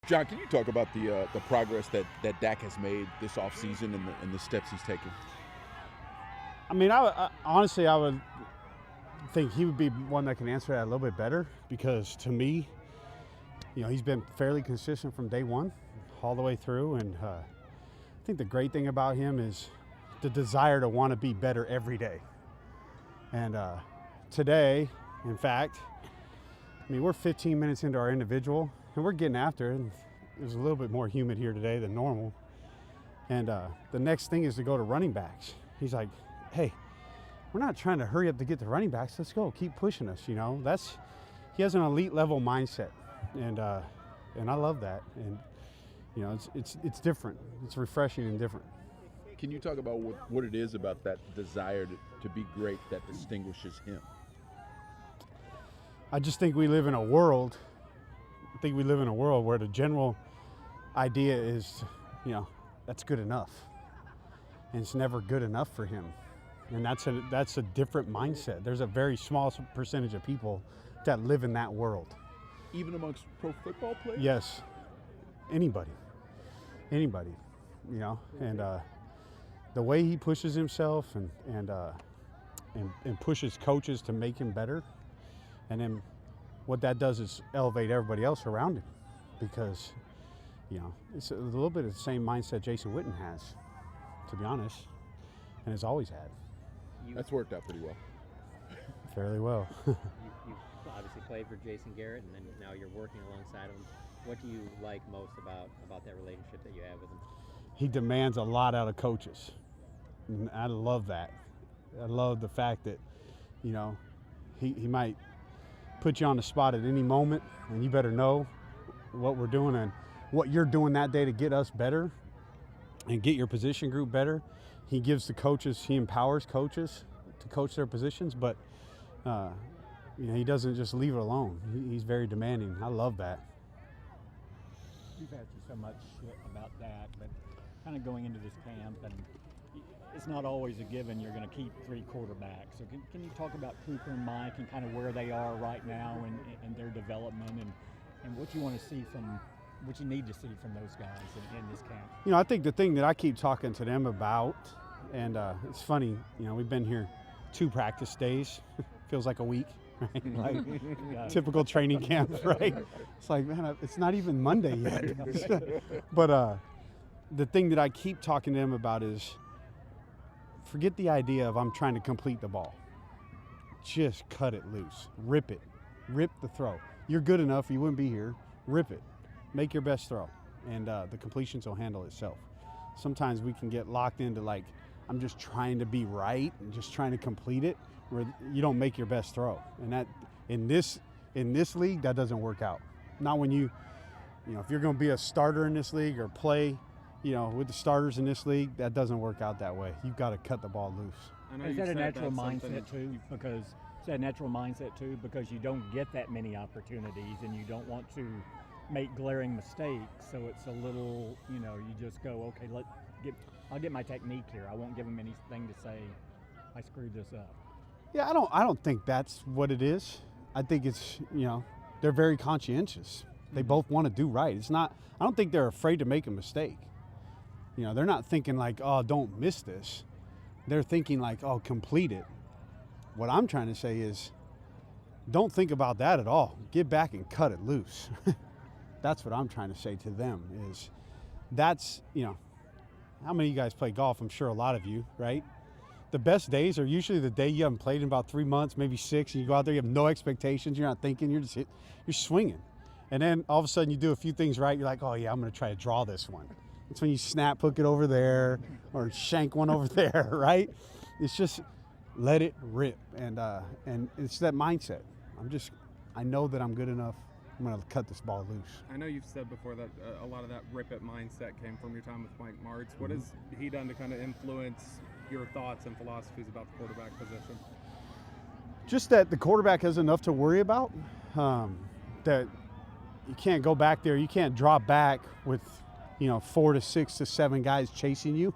John, can you talk about the progress that Dak has made this offseason and the steps he's taken? I mean, honestly, I would think he would be one that can answer that a little bit better because to me, he's been fairly consistent from day one all the way through. And I think the great thing about him is the desire to want to be better every day. And today, in fact, we're 15 minutes into our individual and we're getting after it. And it was a little bit more humid here today than normal. And the next thing is to go to running backs. He's like, hey, we're not trying to hurry up to get to running backs. Let's go. Keep pushing us, He has an elite level mindset. And I love that. And, it's different. It's refreshing and different. Can you talk about what it is about that desire to be great that distinguishes him? I just think we live in a world where the general idea is, that's good enough. And it's never good enough for him. And that's a different mindset. There's a very small percentage of people that live in that world. Even amongst pro football players? Yes. Anybody. And the way he pushes himself and pushes coaches to make him better, and then what that does is elevate everybody else around him, because it's a little bit of the same mindset Jason Witten has, to be honest, and has always had. That's worked out pretty well. Fairly well. You obviously played for Jason Garrett, and then now you're working alongside him. What do you like most about that relationship that you have with him? He demands a lot out of coaches. And I love that. I love the fact that, he might put you on the spot at any moment, and you better know what we're doing and what you're doing that day to get us better and get your position group better. He gives the coaches, he empowers coaches to coach their positions, but he doesn't just leave it alone. He's very demanding. I love that. You've asked you so much about that, but kind of going into this camp, and it's not always a given you're going to keep three quarterbacks. So can you talk about Cooper and Mike and kind of where they are right now and their development and what you want to see what you need to see from those guys in this camp? I think the thing that I keep talking to them about, and it's funny, we've been here 2 practice days. Feels like a week, right? Like typical training camp, right? It's like, man, it's not even Monday yet. But the thing that I keep talking to them about is forget the idea of I'm trying to complete the ball. Just cut it loose. Rip it. Rip the throw. You're good enough, you wouldn't be here. Rip it. Make your best throw. And the completions will handle itself. Sometimes we can get locked into I'm just trying to be right and just trying to complete it, where you don't make your best throw. And that in this league, that doesn't work out. Not when if you're going to be a starter in this league or play, with the starters in this league, that doesn't work out that way. You've got to cut the ball loose. Is that a natural mindset too? Because you don't get that many opportunities and you don't want to make glaring mistakes. So it's a little, you just go, okay, I'll get my technique here. I won't give them anything to say I screwed this up. Yeah, I don't think that's what it is. I think it's, they're very conscientious. They both want to do right. I don't think they're afraid to make a mistake. They're not thinking oh, don't miss this. They're thinking oh, complete it. What I'm trying to say is don't think about that at all. Get back and cut it loose. That's what I'm trying to say to them is that's, how many of you guys play golf? I'm sure a lot of you, right? The best days are usually the day you haven't played in about 3 months, maybe 6, and you go out there, you have no expectations, you're not thinking, you're swinging. And then all of a sudden you do a few things right, you're like, oh yeah, I'm going to try to draw this one. It's when you snap hook it over there or shank one over there, right? It's just let it rip. And it's that mindset. I know that I'm good enough. I'm going to cut this ball loose. I know you've said before that a lot of that rip it mindset came from your time with Mike Martz. What has he done to kind of influence your thoughts and philosophies about the quarterback position? Just that the quarterback has enough to worry about, that you can't go back there. You can't drop back with 4 to 6 to 7 guys chasing you,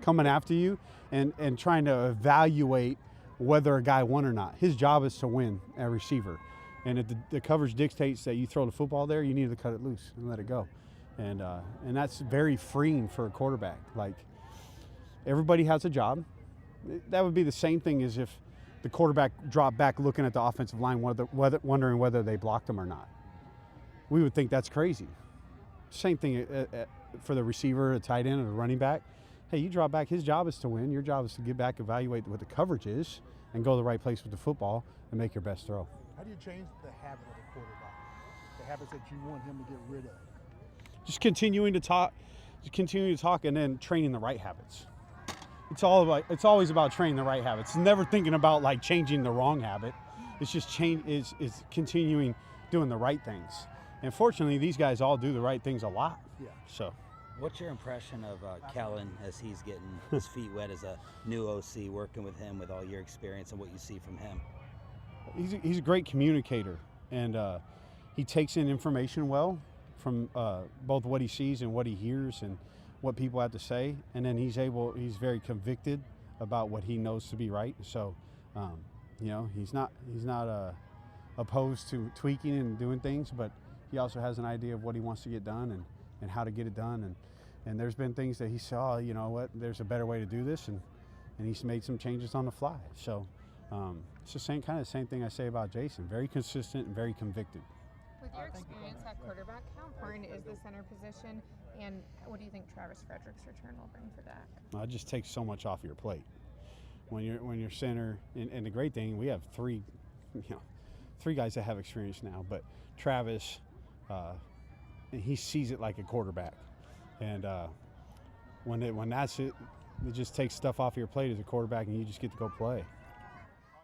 coming after you, and trying to evaluate whether a guy won or not. His job is to win at receiver. And if the coverage dictates that you throw the football there, you need to cut it loose and let it go. And that's very freeing for a quarterback. Like, everybody has a job. That would be the same thing as if the quarterback dropped back looking at the offensive line, wondering whether they blocked him or not. We would think that's crazy. Same thing for the receiver, a tight end, or the running back. Hey, you drop back. His job is to win. Your job is to get back, evaluate what the coverage is, and go to the right place with the football and make your best throw. How do you change the habit of a quarterback? The habits that you want him to get rid of? Just continuing to talk, and then training the right habits. It's always about training the right habits. It's never thinking about like changing the wrong habit. It's just is continuing doing the right things. And fortunately, these guys all do the right things a lot. Yeah. So. What's your impression of Kellen as he's getting his feet wet as a new OC, working with him with all your experience and what you see from him? He's a great communicator, and he takes in information well from both what he sees and what he hears and what people have to say, and then he's very convicted about what he knows to be right. So, he's not opposed to tweaking and doing things, but he also has an idea of what he wants to get done and how to get it done. And there's been things that he saw, you know what, there's a better way to do this, and he's made some changes on the fly. So it's the same thing I say about Jason. Very consistent and very convicted. With your experience at quarterback, how important is the center position, and what do you think Travis Frederick's return will bring for Dak? It just takes so much off your plate when you're center. And the great thing, we have three guys that have experience now, but Travis, and he sees it like a quarterback. And when that's it just takes stuff off your plate as a quarterback, and you just get to go play.